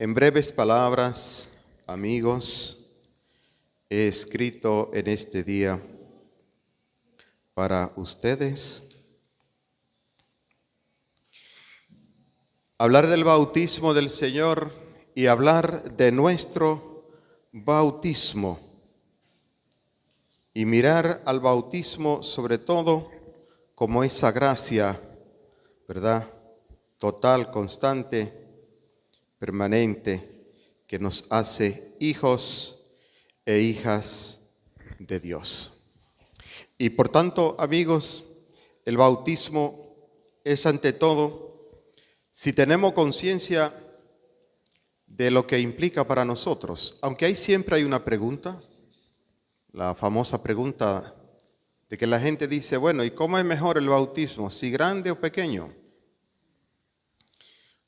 En breves palabras, amigos, he escrito en este día para ustedes hablar del bautismo del Señor y hablar de nuestro bautismo y mirar al bautismo sobre todo como esa gracia, ¿verdad? Total, constante, permanente, que nos hace hijos e hijas de Dios. Y por tanto, amigos, el bautismo es ante todo, si tenemos conciencia de lo que implica para nosotros, aunque siempre hay una pregunta, la famosa pregunta de que la gente dice, bueno, ¿y cómo es mejor el bautismo, si grande o pequeño?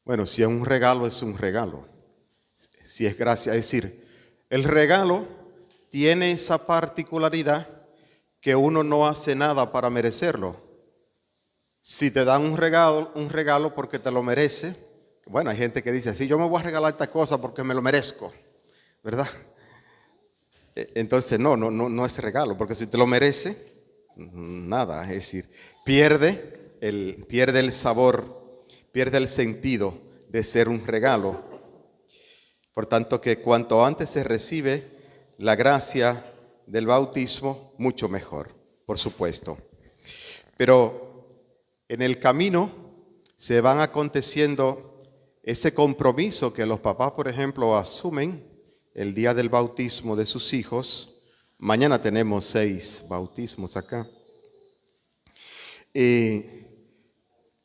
Bueno, si es un regalo, es un regalo. Si es gracia, es decir, el regalo tiene esa particularidad que uno no hace nada para merecerlo. Si te dan un regalo porque te lo merece, bueno, hay gente que dice así, yo me voy a regalar esta cosa porque me lo merezco, ¿verdad? Entonces no es regalo, porque si te lo merece, nada, es decir, pierde el sabor, pierde el sentido de ser un regalo. Por tanto, que cuanto antes se recibe la gracia del bautismo, mucho mejor, por supuesto. Pero en el camino se van aconteciendo ese compromiso que los papás, por ejemplo, asumen el día del bautismo de sus hijos. Mañana tenemos 6 bautismos acá.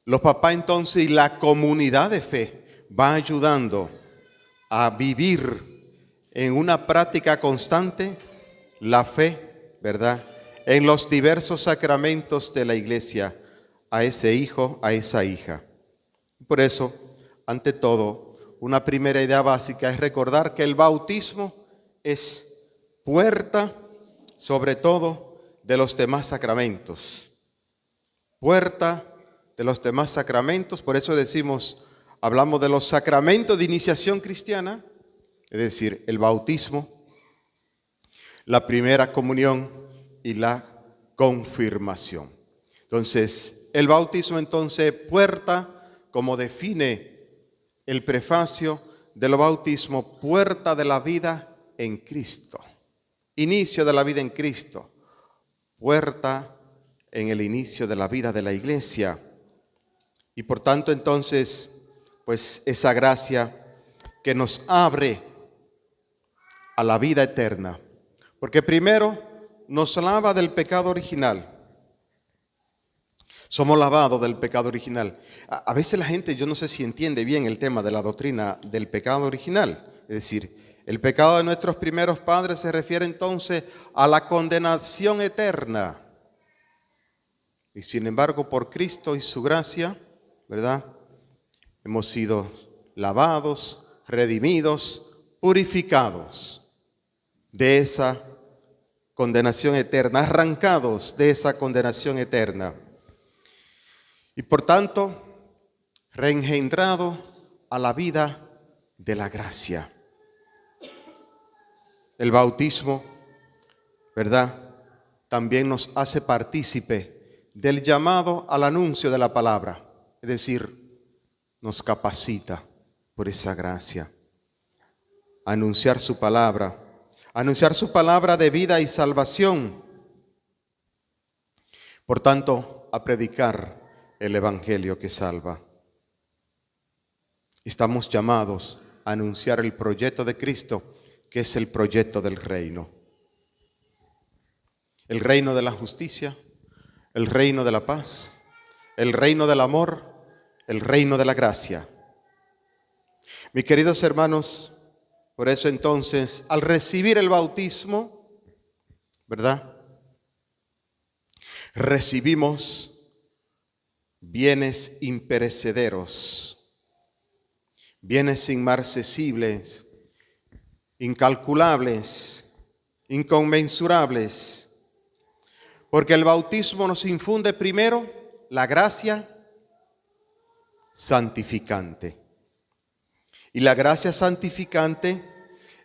Los papás entonces y la comunidad de fe va ayudando a vivir en una práctica constante la fe, ¿verdad? En los diversos sacramentos de la iglesia, a ese hijo, a esa hija. Por eso, ante todo, una primera idea básica es recordar que el bautismo es puerta, sobre todo, de los demás sacramentos. Puerta de los demás sacramentos, por eso hablamos de los sacramentos de iniciación cristiana, es decir, el bautismo, la primera comunión y la confirmación. Entonces, el bautismo entonces puerta, como define el prefacio del bautismo, puerta de la vida en Cristo, inicio de la vida en Cristo, puerta en el inicio de la vida de la iglesia. Y por tanto entonces, pues esa gracia que nos abre a la vida eterna. Porque primero nos lava del pecado original. Somos lavados del pecado original. A veces la gente, yo no sé si entiende bien el tema de la doctrina del pecado original. Es decir, el pecado de nuestros primeros padres se refiere entonces a la condenación eterna. Y sin embargo, por Cristo y su gracia, ¿verdad? Hemos sido lavados, redimidos, purificados de esa condenación eterna, arrancados de esa condenación eterna. Y por tanto, reengendrado a la vida de la gracia. El bautismo, ¿verdad? También nos hace partícipe del llamado al anuncio de la palabra. Es decir, nos capacita por esa gracia a anunciar su palabra de vida y salvación. Por tanto, a predicar el evangelio que salva. Estamos llamados a anunciar el proyecto de Cristo, que es el proyecto del reino. El reino de la justicia, el reino de la paz, el reino del amor, el reino de la gracia. Mis queridos hermanos, por eso entonces, al recibir el bautismo, ¿verdad? Recibimos bienes imperecederos, bienes inmarcesibles, incalculables, inconmensurables, porque el bautismo nos infunde primero la gracia santificante. Y la gracia santificante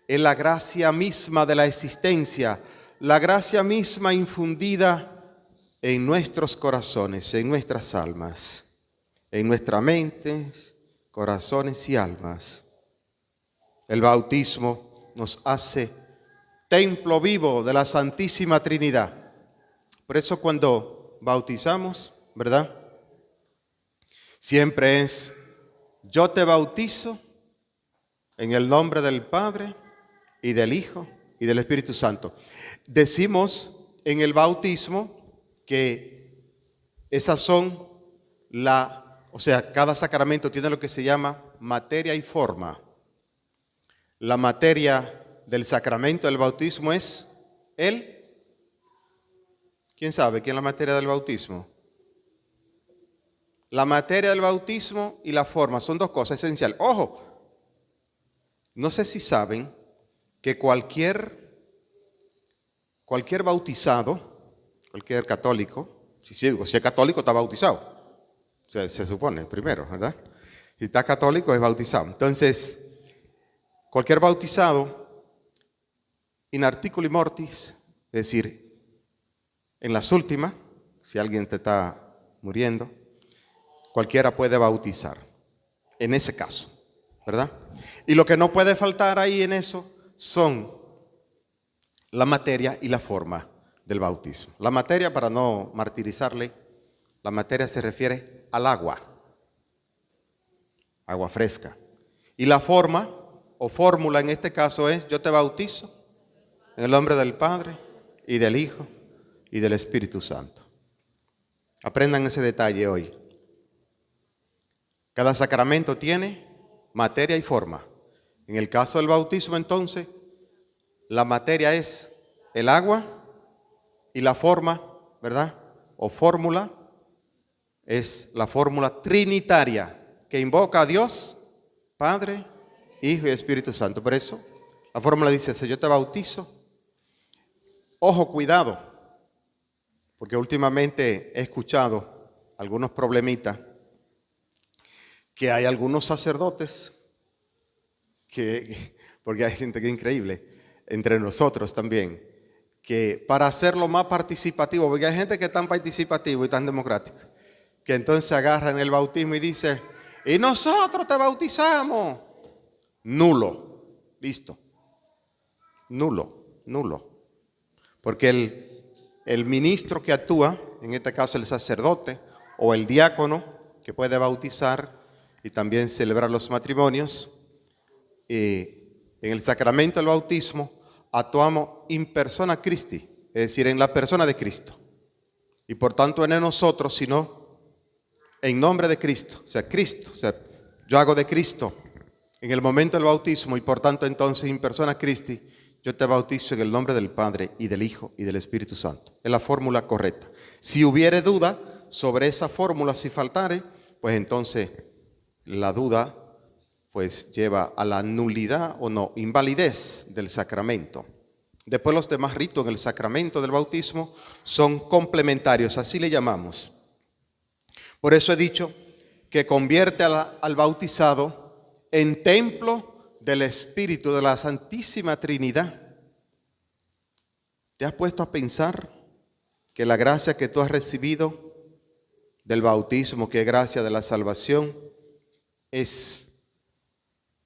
es la gracia misma de la existencia, la gracia misma infundida en nuestros corazones, en nuestras almas, en nuestra mente, corazones y almas. El bautismo nos hace templo vivo de la Santísima Trinidad. Por eso cuando bautizamos, ¿verdad? Siempre es: yo te bautizo en el nombre del Padre y del Hijo y del Espíritu Santo. Decimos en el bautismo que esas son cada sacramento tiene lo que se llama materia y forma. La materia del sacramento del bautismo es ¿quién sabe qué es la materia del bautismo? La materia del bautismo y la forma son dos cosas esenciales. Ojo, no sé si saben que cualquier bautizado, cualquier católico, si es católico está bautizado. Se supone primero, ¿verdad? Si está católico es bautizado. Entonces, cualquier bautizado, in articuli mortis, es decir, en las últimas, si alguien te está muriendo, cualquiera puede bautizar, en ese caso, ¿verdad? Y lo que no puede faltar ahí en eso son la materia y la forma del bautismo. La materia, para no martirizarle, la materia se refiere al agua fresca. Y la forma o fórmula en este caso es: yo te bautizo en el nombre del Padre y del Hijo y del Espíritu Santo. Aprendan ese detalle hoy. Cada sacramento tiene materia y forma. En el caso del bautismo, entonces, la materia es el agua y la forma, ¿verdad? O fórmula es la fórmula trinitaria que invoca a Dios, Padre, Hijo y Espíritu Santo. Por eso la fórmula dice: yo te bautizo. Ojo, cuidado, porque últimamente he escuchado algunos problemitas, que hay algunos sacerdotes porque hay gente que es increíble, entre nosotros también, que para hacerlo más participativo, porque hay gente que es tan participativo y tan democrático, que entonces agarran el bautismo y dice: y nosotros te bautizamos. Nulo, listo, nulo. Porque el ministro que actúa, en este caso el sacerdote o el diácono, que puede bautizar y también celebrar los matrimonios, en el sacramento del bautismo actuamos in persona Christi, es decir, en la persona de Cristo. Y por tanto no en nosotros, sino en nombre de Cristo. O sea, yo hago de Cristo en el momento del bautismo, y por tanto entonces in persona Christi, yo te bautizo en el nombre del Padre y del Hijo y del Espíritu Santo. Es la fórmula correcta. Si hubiere duda sobre esa fórmula, si faltare, pues entonces la duda pues lleva a la nulidad o no, invalidez del sacramento. Después los demás ritos en el sacramento del bautismo son complementarios, así le llamamos. Por eso he dicho que convierte al bautizado en templo del Espíritu de la Santísima Trinidad. ¿Te has puesto a pensar que la gracia que tú has recibido del bautismo, que es gracia de la salvación, es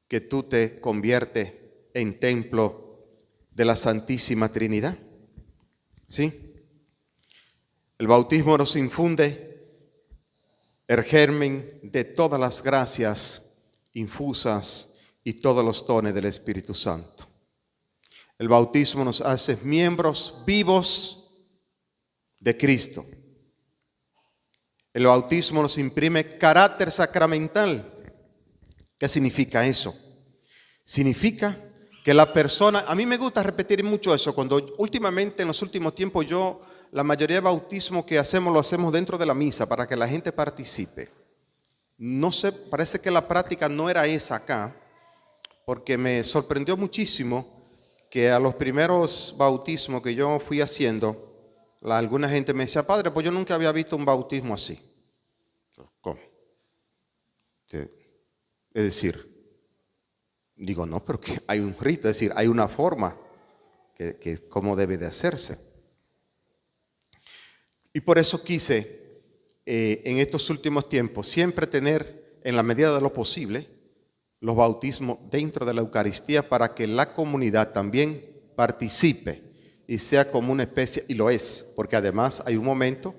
que tú te conviertes en templo de la Santísima Trinidad? ¿Sí? El bautismo nos infunde el germen de todas las gracias infusas y todos los dones del Espíritu Santo. El bautismo nos hace miembros vivos de Cristo. El bautismo nos imprime carácter sacramental. ¿Qué significa eso? Significa que la persona, a mí me gusta repetir mucho eso, cuando últimamente en los últimos tiempos la mayoría de bautismos que hacemos lo hacemos dentro de la misa para que la gente participe. No sé, parece que la práctica no era esa acá, porque me sorprendió muchísimo que a los primeros bautismos que yo fui haciendo, alguna gente me decía: padre, pues yo nunca había visto un bautismo así. ¿Cómo? Es decir, Digo, no, pero que hay un rito, es decir, hay una forma que cómo debe de hacerse. Y por eso quise, en estos últimos tiempos, siempre tener, en la medida de lo posible, los bautismos dentro de la Eucaristía para que la comunidad también participe y sea como una especie, y lo es, porque además hay un momento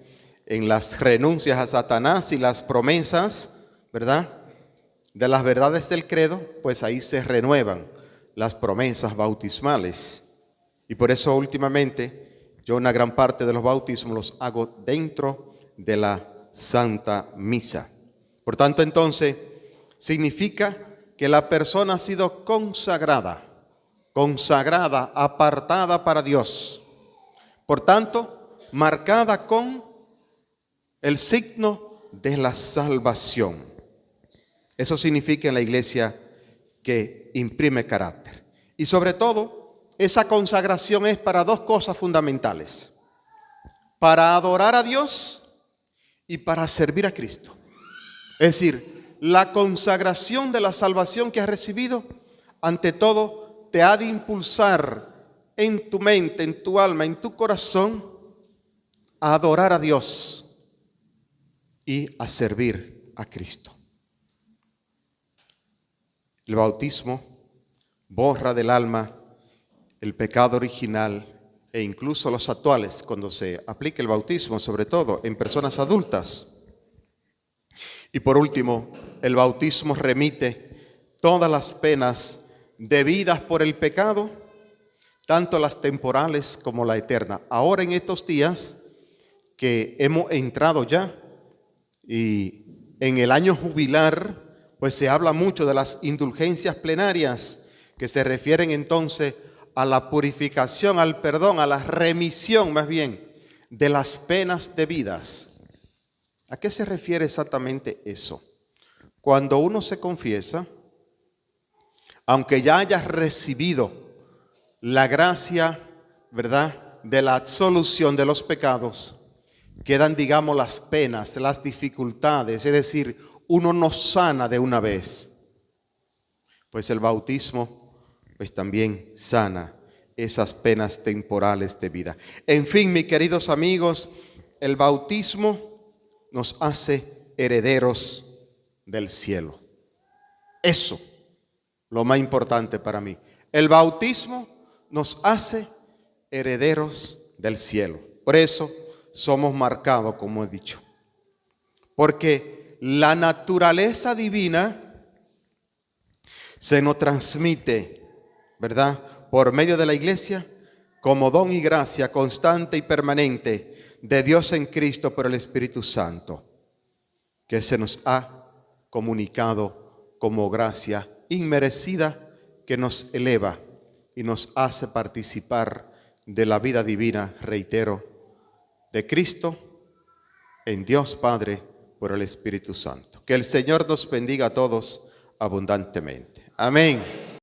en las renuncias a Satanás y las promesas, ¿verdad?, de las verdades del credo, pues ahí se renuevan las promesas bautismales. Y por eso últimamente yo una gran parte de los bautismos los hago dentro de la Santa Misa. Por tanto, entonces, significa que la persona ha sido consagrada, apartada para Dios. Por tanto, marcada con el signo de la salvación. Eso significa en la iglesia que imprime carácter. Y sobre todo, esa consagración es para dos cosas fundamentales: para adorar a Dios y para servir a Cristo. Es decir, la consagración de la salvación que has recibido, ante todo, te ha de impulsar en tu mente, en tu alma, en tu corazón, a adorar a Dios y a servir a Cristo. El bautismo borra del alma el pecado original e incluso los actuales, cuando se aplica el bautismo, sobre todo en personas adultas. Y por último, el bautismo remite todas las penas debidas por el pecado, tanto las temporales como la eterna. Ahora en estos días que hemos entrado ya y en el año jubilar, pues se habla mucho de las indulgencias plenarias, que se refieren entonces a la purificación, al perdón, a la remisión más bien de las penas debidas. ¿A qué se refiere exactamente eso? Cuando uno se confiesa, aunque ya haya recibido la gracia, ¿verdad?, de la absolución de los pecados, quedan, digamos, las penas, las dificultades, es decir, uno no sana de una vez. Pues el bautismo, pues también sana esas penas temporales de vida. En fin, mis queridos amigos, el bautismo nos hace herederos del cielo. Eso, lo más importante para mí. El bautismo nos hace herederos del cielo. Por eso somos marcados, como he dicho. Porque la naturaleza divina se nos transmite, ¿verdad?, por medio de la iglesia como don y gracia constante y permanente de Dios en Cristo por el Espíritu Santo, que se nos ha comunicado como gracia inmerecida que nos eleva y nos hace participar de la vida divina, reitero, de Cristo en Dios Padre por el Espíritu Santo. Que el Señor nos bendiga a todos abundantemente. Amén.